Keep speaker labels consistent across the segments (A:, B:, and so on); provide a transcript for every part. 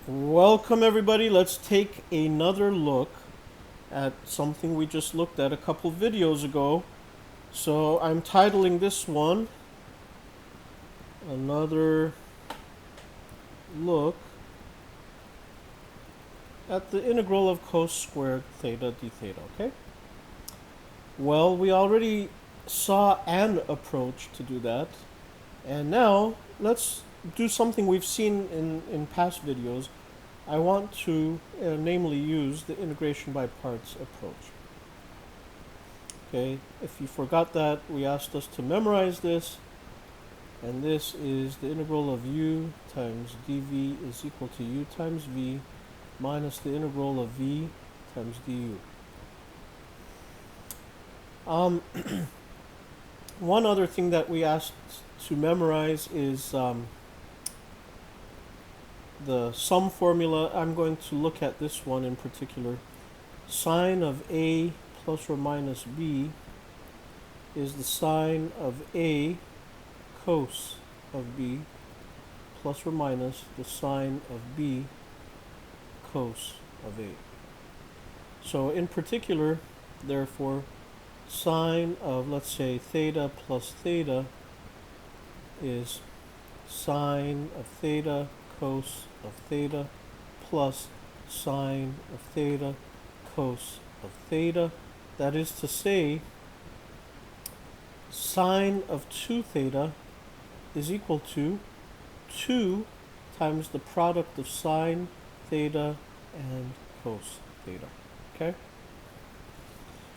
A: Welcome everybody. Let's take another look at something we just looked at a couple videos ago. So I'm titling this one another look at the integral of cos squared theta d theta, okay? Well, we already saw an approach to do that, and now let's do something we've seen in past videos. I want to namely use the integration by parts approach. Okay, if you forgot that, we asked us to memorize this, and this is the integral of u times dv is equal to u times v minus the integral of v times du. One other thing that we asked to memorize is the sum formula. I'm going to look at this one in particular. Sine of a plus or minus b is the sine of a cos of b plus or minus the sine of b cos of a. So in particular, therefore, sine of, let's say, theta plus theta is sine of theta cos of theta plus sine of theta cos of theta. That is to say, sine of 2 theta is equal to 2 times the product of sine theta and cos theta. Okay?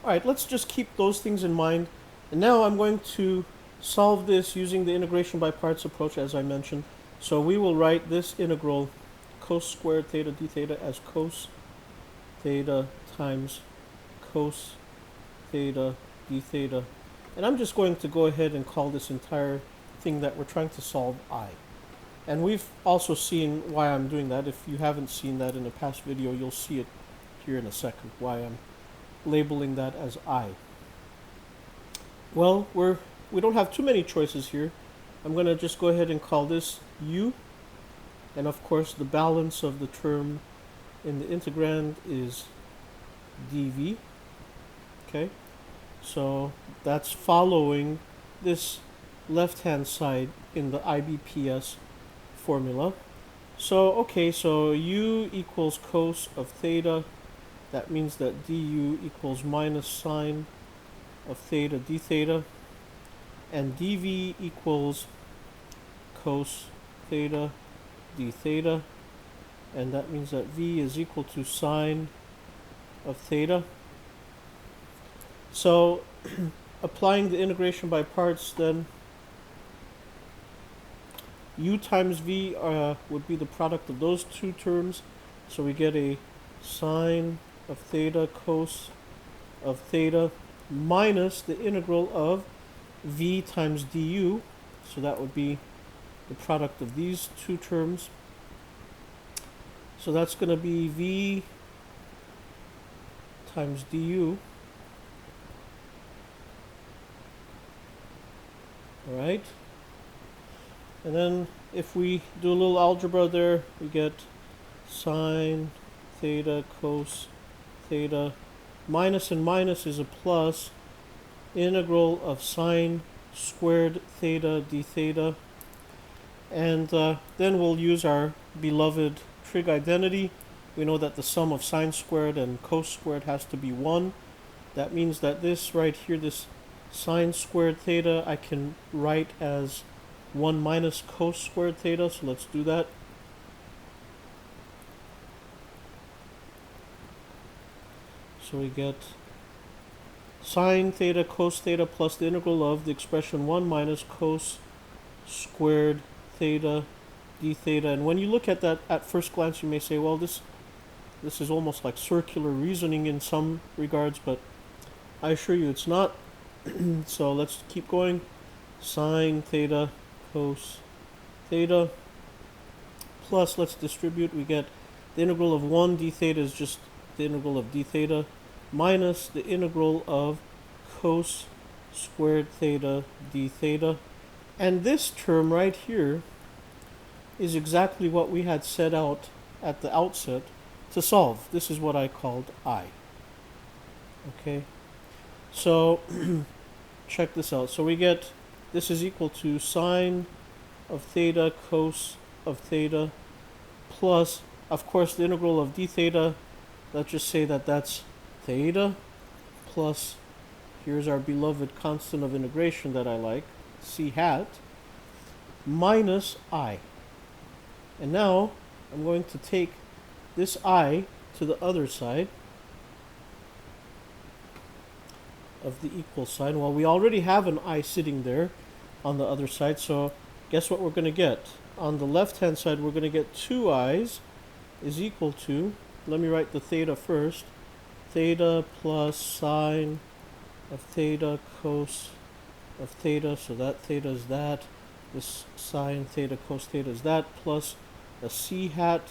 A: Alright, let's just keep those things in mind. And now I'm going to solve this using the integration by parts approach, as I mentioned. So we will write this integral cos squared theta d theta as cos theta times cos theta d theta. And I'm just going to go ahead and call this entire thing that we're trying to solve I. And we've also seen why I'm doing that. If you haven't seen that in a past video, you'll see it here in a second, why I'm labeling that as I. Well, we don't have too many choices here. I'm going to just go ahead and call this u. And of course, the balance of the term in the integrand is dv. Okay? So that's following this left-hand side in the IBPS formula. So, okay, so u equals cos of theta. That means that du equals minus sine of theta d theta. And dv equals cos theta d theta. And that means that v is equal to sine of theta. So, applying the integration by parts, then u times v would be the product of those two terms. So we get a sine of theta cos of theta minus the integral of v times du. So that would be the product of these two terms. So that's going to be v times du. Alright, and then if we do a little algebra there, we get sine theta cos theta. Minus and minus is a plus. Integral of sine squared theta d theta. And then we'll use our beloved trig identity. We know that the sum of sine squared and cos squared has to be 1. That means that this right here, this sine squared theta, I can write as 1 minus cos squared theta. So let's do that. So we get sine theta cos theta plus the integral of the expression 1 minus cos squared theta d theta. And when you look at that at first glance, you may say, well, this is almost like circular reasoning in some regards, but I assure you it's not. So let's keep going. Sine theta cos theta plus, let's distribute, we get the integral of 1 d theta is just the integral of d theta minus the integral of cos squared theta d theta. And this term right here is exactly what we had set out at the outset to solve. This is what I called I. Okay, so check this out. So we get this is equal to sine of theta cos of theta plus, of course, the integral of d theta. Let's just say that that's theta plus, here's our beloved constant of integration that I like, c hat, minus I. And now I'm going to take this I to the other side of the equal sign. Well, we already have an I sitting there on the other side, so guess what we're going to get? On the left-hand side, we're going to get 2 i's is equal to, let me write the theta first, theta plus sine of theta cos of theta, so that theta is that, this sine theta cos theta is that, plus a c hat,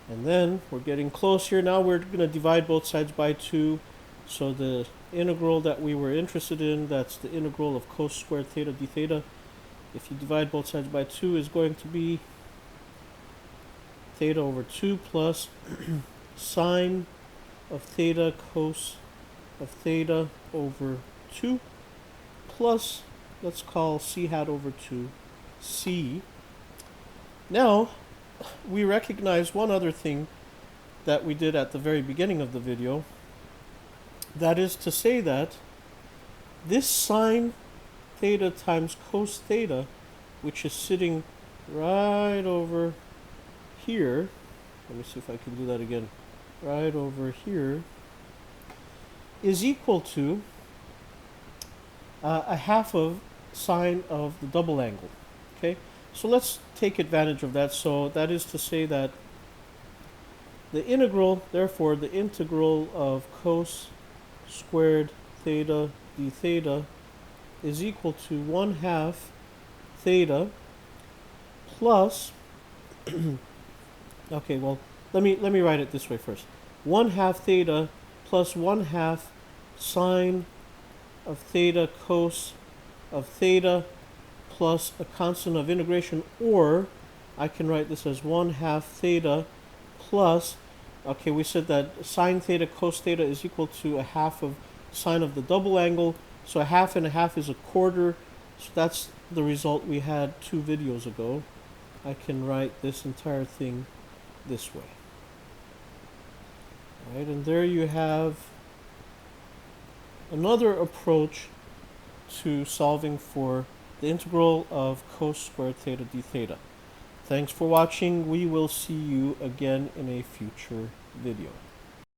A: and then we're getting close here. Now we're going to divide both sides by 2, so the integral that we were interested in, that's the integral of cos squared theta d theta, if you divide both sides by 2, is going to be theta over 2 plus sine of theta cos of theta over 2 plus, let's call c hat over 2 c. Now we recognize one other thing that we did at the very beginning of the video. That is to say that this sine theta times cos theta, which is sitting right over here, let me see if I can do that again, right over here, is equal to a half of sine of the double angle. Okay, so let's take advantage of that. So that is to say that the integral, therefore the integral of cos squared theta d theta is equal to 1/2 theta plus okay, well, let me write it this way first. 1/2 theta plus 1/2 sine of theta cos of theta plus a constant of integration, or I can write this as 1/2 theta plus, okay, we said that sine theta cos theta is equal to a half of sine of the double angle, so a half and a half is a quarter, so that's the result we had 2 videos ago. I can write this entire thing this way. All right, and there you have another approach to solving for the integral of cos squared theta d theta. Thanks for watching. We will see you again in a future video.